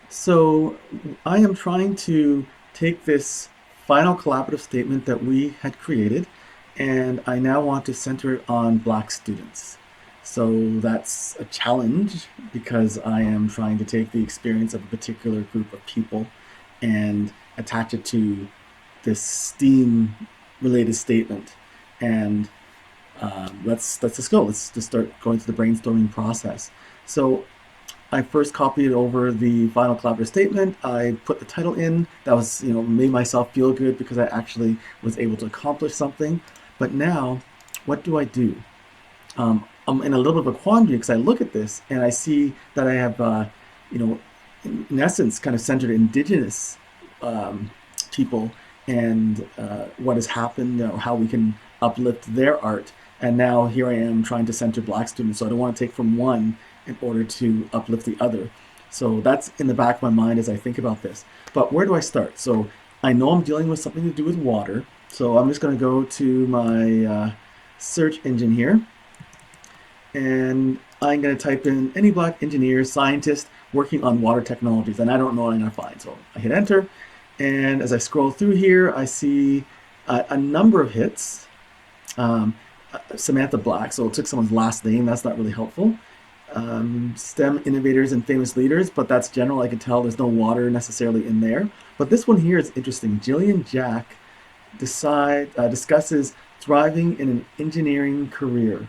So I am trying to take this final collaborative statement that we had created, and I now want to center it on Black students. So that's a challenge because I am trying to take the experience of a particular group of people and attach it to this STEAM related statement. And let's just go. Let's just start going through the brainstorming process. So I first copied over the final collaborative statement. I put the title in. That was, made myself feel good because I actually was able to accomplish something. But now, what do I do? I'm in a little bit of a quandary because I look at this and I see that I have, you know, in essence, kind of centered indigenous um, people and what has happened, how we can uplift their art. And now here I am trying to center Black students. So I don't want to take from one in order to uplift the other. So that's in the back of my mind as I think about this. But where do I start? So I know I'm dealing with something to do with water. So I'm just going to go to my search engine here and I'm going to type in any Black engineer, scientist working on water technologies, and I don't know what I'm going to find. So I hit enter, and as I scroll through here, I see a number of hits. Um, Samantha Black, so it took someone's last name. That's not really helpful. STEM innovators and famous leaders, but that's general. I can tell there's no water necessarily in there. But this one here is interesting. Jillian Jack discusses thriving in an engineering career.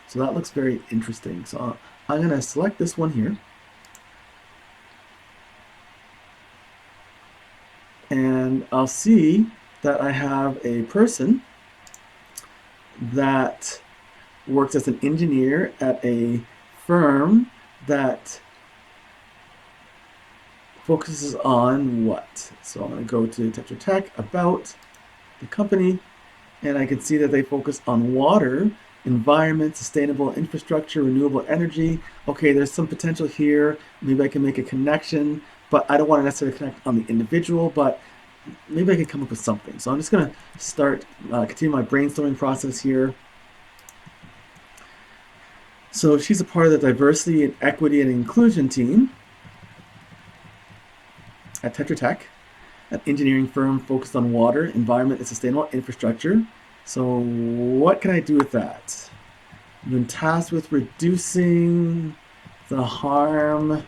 So that looks very interesting. So I'm going to select this one here. And I'll see that I have a person that works as an engineer at a firm that focuses on what? So I'm going to go to Tetra Tech, about the company, and I can see that they focus on water, environment, sustainable infrastructure, renewable energy. Okay, there's some potential here. Maybe I can make a connection, but I don't want to necessarily connect on the individual, but maybe I can come up with something. So I'm just going to continue my brainstorming process here. So she's a part of the diversity and equity and inclusion team at Tetra Tech, an engineering firm focused on water, environment, and sustainable infrastructure. So what can I do with that? I've been tasked with reducing the harm.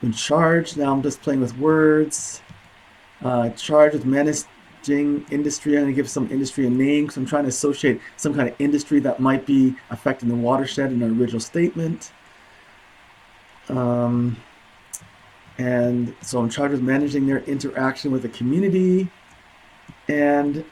In charge. Now I'm just playing with words. Charged with managing industry. I'm going to give some industry a name because I'm trying to associate some kind of industry that might be affecting the watershed in our original statement. Um, and so I'm charged with managing their interaction with the community. And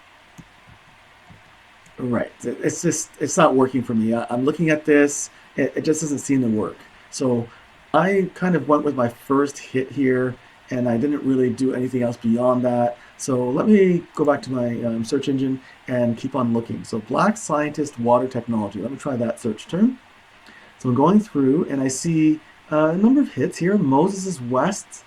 right, it's not working for me. I'm looking at this, it just doesn't seem to work. So I kind of went with my first hit here, and I didn't really do anything else beyond that. So let me go back to my search engine and keep on looking. So Black scientist, water technology. Let me try that search term. So I'm going through, and I see a number of hits here. Moses West.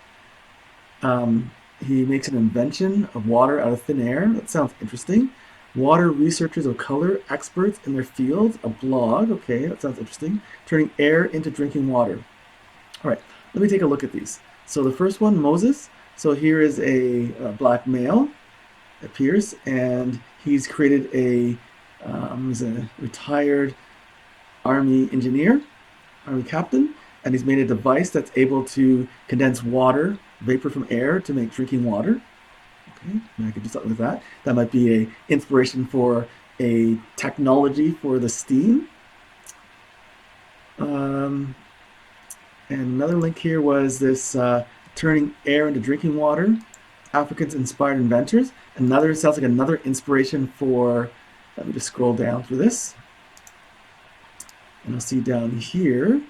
Um, he makes an invention of water out of thin air. That sounds interesting. Water researchers of color, experts in their fields, a blog. Okay, that sounds interesting. Turning air into drinking water. All right, let me take a look at these. So the first one, Moses. So here is a Black male appears, and he's created he's a retired Army engineer, Army captain, and he's made a device that's able to condense water, vapor from air, to make drinking water. Okay, I could do something with that. That might be a inspiration for a technology for the steam. Um, and another link here was this turning air into drinking water. Africans inspired inventors. Another sounds like another inspiration for. Let me just scroll down through this, and I'll see down here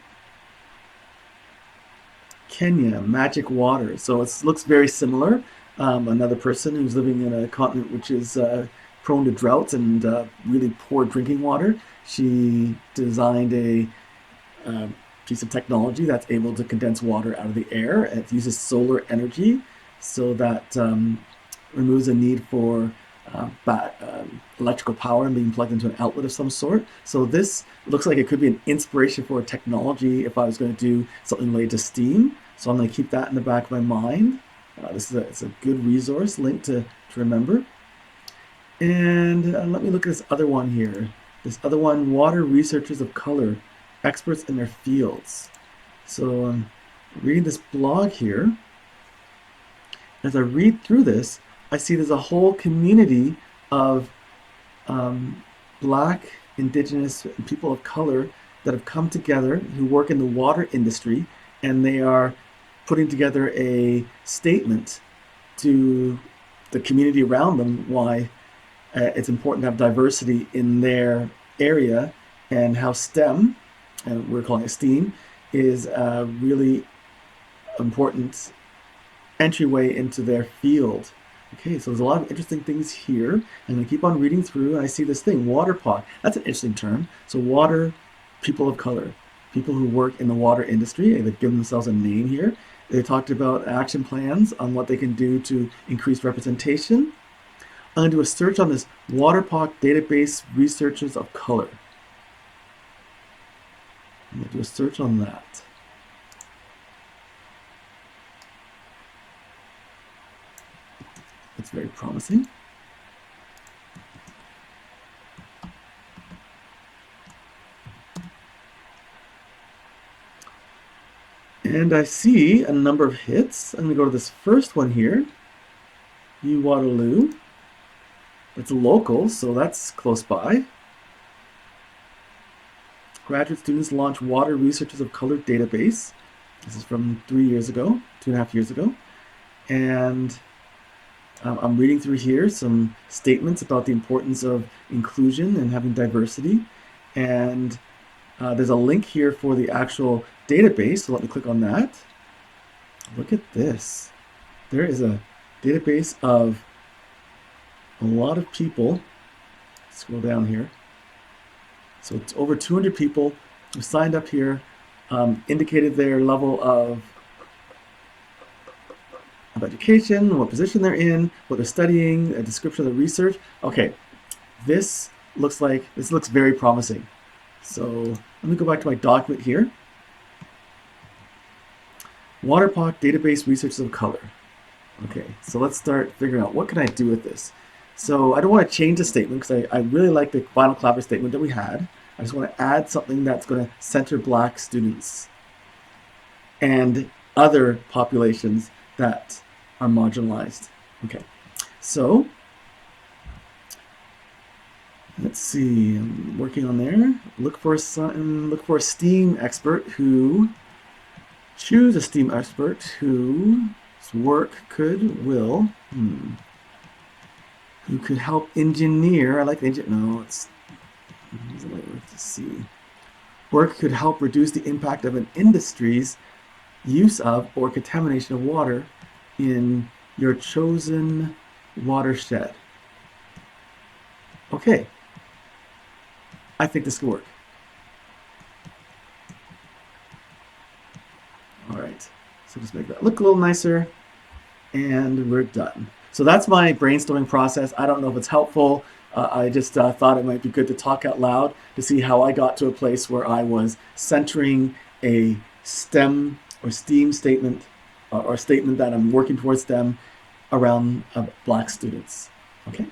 Kenya, magic water. So it looks very similar. Another person who's living in a continent which is prone to droughts and really poor drinking water. She designed a uh, piece of technology that's able to condense water out of the air. It uses solar energy, so that removes a need for electrical power and being plugged into an outlet of some sort. So this looks like it could be an inspiration for a technology if I was going to do something related to steam. So I'm going to keep that in the back of my mind. This is it's a good resource link to remember. And let me look at this other one here. This other one, water researchers of color, experts in their fields. So I'm reading this blog here. As I read through this, I see there's a whole community of Black, Indigenous, and people of color that have come together who work in the water industry, and they are putting together a statement to the community around them why it's important to have diversity in their area, and how STEM, and we're calling it STEAM, is a really important entryway into their field. Okay, so there's a lot of interesting things here. I'm going to keep on reading through, and I see this thing, WaterPOC. That's an interesting term. So water, people of color, people who work in the water industry. They've given themselves a name here. They talked about action plans on what they can do to increase representation. I'm going to do a search on this WaterPOC database, researchers of color. I'm going to do a search on that. It's very promising. And I see a number of hits. I'm going to go to this first one here, UWaterloo. It's local, so that's close by. Graduate students launch Water Researchers of Color database. This is from 3 years ago, 2.5 years ago. And I'm reading through here some statements about the importance of inclusion and having diversity. And there's a link here for the actual database, so let me click on that. Look at this. There is a database of a lot of people. Scroll down here. So it's over 200 people who signed up here, indicated their level of education, what position they're in, what they're studying, a description of the research. Okay, this looks very promising. So let me go back to my document here. WaterPOC database researchers of color. Okay, so let's start figuring out what can I do with this. So I don't want to change the statement because I really like the final collaborative statement that we had. I just want to add something that's going to center Black students and other populations that are marginalized. Okay, so let's see. I'm working on there. Look for a STEAM expert who choose a STEAM expert whose work will who could help engineer. I like the engineer. No, let's see. Work could help reduce the impact of an industry's use of or contamination of water in your chosen watershed. Okay, I think this could work. All right, so just make that look a little nicer, and we're done. So that's my brainstorming process. I don't know if it's helpful. I just thought it might be good to talk out loud to see how I got to a place where I was centering a STEM or STEAM statement or statement that I'm working towards STEM around Black students. Okay.